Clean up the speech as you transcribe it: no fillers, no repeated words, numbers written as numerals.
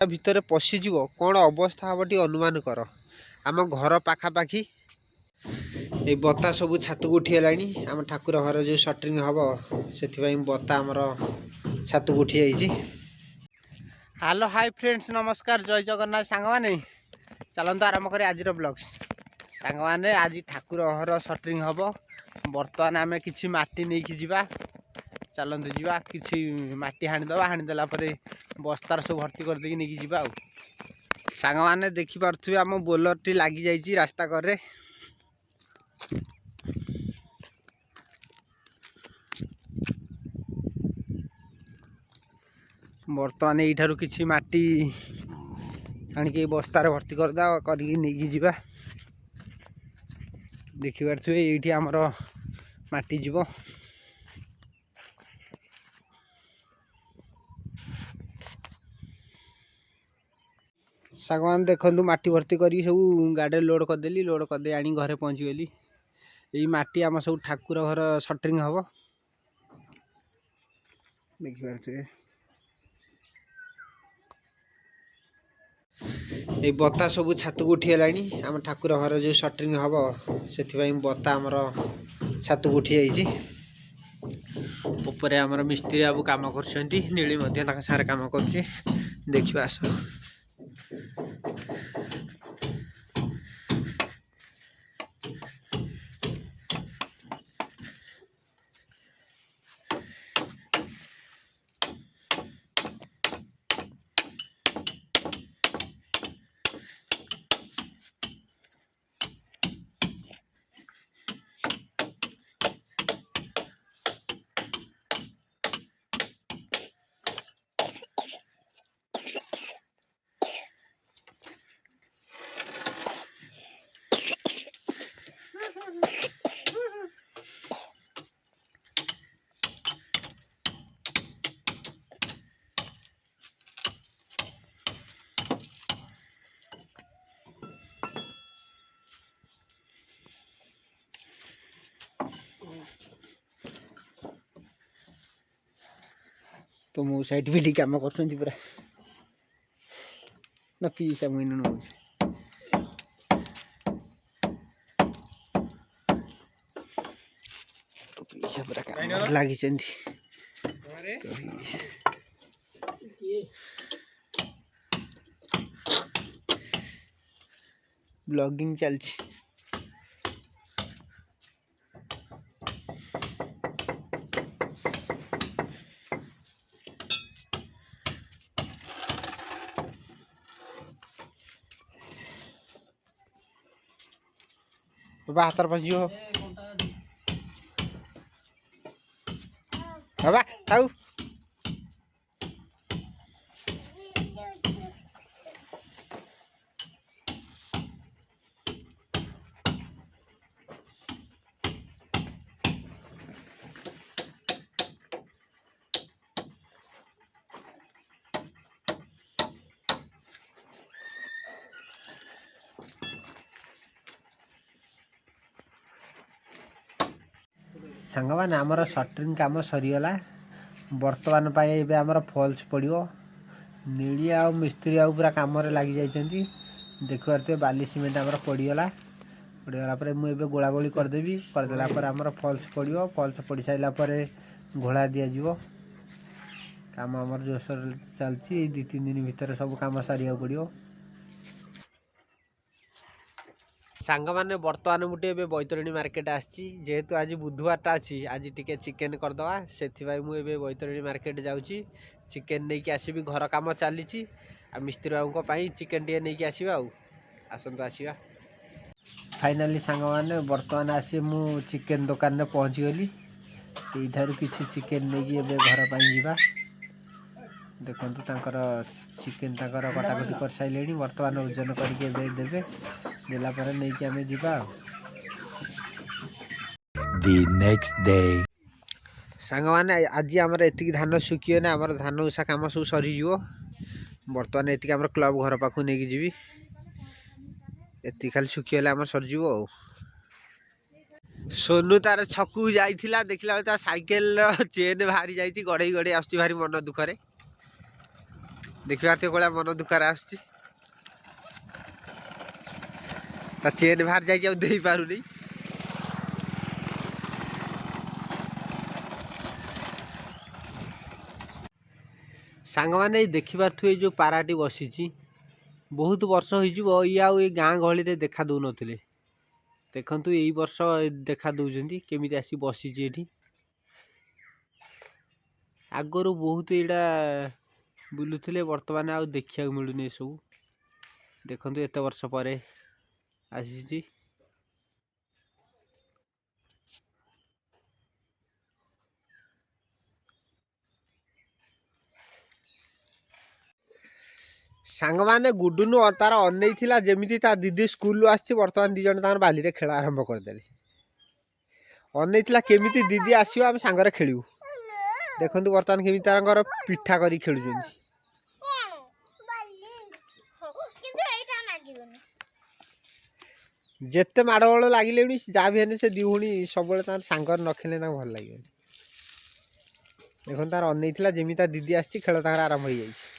ଭିତରେ ପଶିଯିବ କ'ଣ ଅବସ୍ଥା ହେବ ଟିକେ ଅନୁମାନ କର। ଆମ ଘର ପାଖାପାଖି এই ବତା ସବୁ ଛାତକୁ ଉଠିଗଲାଣି। ଆମ ଠାକୁର ଘର ଯେଉଁ ସଟରିଂ ହେବ ସେଥିପାଇଁ ବତା ଆମର ଛାତକୁ ଉଠି ଯାଇଛି। ହ୍ୟାଲୋ ହାଇ ଫ୍ରେଣ୍ଡସ୍, ନମସ୍କାର, ଜୟ ଜଗନ୍ନାଥ ସାଙ୍ଗମାନେ। ଚାଲନ୍ତୁ ଆରମ୍ଭ କରି ଆଜିର ବ୍ଲଗ୍ସ। ସାଙ୍ଗମାନେ ଆଜି ଠାକୁର ଘର ସଟରିଂ ହେବ। ବର୍ତ୍ତମାନ ଆମେ କିଛି ମାଟି ନେଇକି ଯିବା। ଚାଲନ୍ତୁ ଯିବା, କିଛି ମାଟି ହାଣିଦେବା। ହାଣିଦେଲା ପରେ ବସ୍ତାର ସବୁ ଭର୍ତ୍ତି କରିଦେଇକି ନେଇକି ଯିବା। ଆଉ ସାଙ୍ଗମାନେ ଦେଖିପାରୁଥିବେ ଆମ ବୋଲରଟି ଲାଗିଯାଇଛି ରାସ୍ତା କରରେ। ବର୍ତ୍ତମାନ ଏଇଠାରୁ କିଛି ମାଟି ଆଣିକି ବସ୍ତାରେ ଭର୍ତ୍ତି କରିଦେବା, କରିକି ନେଇକି ଯିବା। ଦେଖିପାରୁଥିବେ ଏଇଠି ଆମର ମାଟି ଯିବ। ସାଙ୍ଗମାନେ ଦେଖନ୍ତୁ ମାଟି ଭର୍ତ୍ତି କରିକି ସବୁ ଗାଡ଼ିରେ ଲୋଡ଼ କରିଦେଲି। ଲୋଡ଼ କରିଦେଇ ଆଣି ଘରେ ପହଞ୍ଚିଗଲି। ଏଇ ମାଟି ଆମ ସବୁ ଠାକୁର ଘର ସଟରିଂ ହେବ। ଦେଖିପାରୁଥିବେ এই ବତା ସବୁ ଛାତକୁ ଉଠିଗଲାଣି। ଆମ ଠାକୁର ଘର ଯେଉଁ ସଟରିଂ ହେବ ସେଥିପାଇଁ ବତା ଆମର ଛାତକୁ ଉଠି ଯାଇଛି। ଉପରେ ଆମର ମିସ୍ତ୍ରୀ ବାବୁ କାମ କରୁଛନ୍ତି। ନୀଳି ମଧ୍ୟ ତାଙ୍କ ସାଙ୍ଗରେ କାମ କରୁଛି। ଦେଖିବା ଆସ। तो मो साइड भी ठीक काम कर पूरा ना पीसा मुझे नौ तो पीसा पूरा काम लगी ब्लॉगिंग चलती। बाबा हाथ पशियो बाबा ताऊ सांगवान आमर सटरिंग काम सरीगला। बर्तमान एबे आमर फॉल्स पड़ो। नीली आ मिस्त्री आ पूरा काम लगी जाइछन्ती। देखुआरते बाली सीमेंट आमर पड़गला। पड़गला पर मुझे गोला गोली करदेवी। करदेला पर आमर फॉल्स पड़ो। फॉल्स पड़ सारा पर घोड़ा दिज्व। काम आमर जोसर चलती। 2-3 दिन भीतर सब काम सारिया पड़ो। सांग मैंने बर्तमान मुझे बैतरणी मार्केट आसी। जेहेतु आज बुधवारटा अच्छी आज टिके चिकेन करदवा से मुझे बैतरणी मार्केट जाऊँगी। चिकेन नहीं कि आसबि घर काम चली मिस्त्री बाबू चिकेन टे नहीं आसवा। आसतु आसवा फाइनाली सांग मैंने बर्तमान आसी मु चिकेन दुकान में पहुँची गली। यू किसी चिकेन नहीं घर पर देखु चिकेन कटाकटी कर सारे। बर्तमान ओजन करके देवे देला पर नहीं कि आमे जीवा। The next day सांग माने आज आमर एतिक धान सुखी ना आमर धान उषा काम सब सरी जीवो। बर्तमान एतिक आमर क्लब घर पाखु नहीं जीवी। एतिक खाली सुखी गले आमर सरी जीवो। सोनू तार छकू जाइथिला देखला ता साइकेल चेन बाहरी जाइछि। गड़े गड़े आसछि भारी मन दुखरे। देखा कौन मन दुखार आसुची चेन बाहर जाई पार नहीं सांग मैंने देखिपे जो पाराटी बसी बहुत वर्ष हो ये गाँ गहली में देखा दौ न देखु यही वर्ष देखा दौरान केमी आसी बसी आगर बहुत यहाँ बुलूले बर्तमान आ देखा मिलूनी सब देखु एत वर्ष पर आसी सांग मैंने गुडुनु तार अनईला जमी दीदी स्कूल आसी बर्तमान दी जन बाली रे खेल आरंभ करदे अनईला केमी दीदी आसो आम सांगे खेलू देखु बर्तमान केमी तार पिठा कर खेलु जिते माड़गोल लगिले जहाँ भी से दी भूणी सब सांगर न खेले भल लगे देखो तार अनईला जमी दीदी आसी खेल आरंभ हो जाए।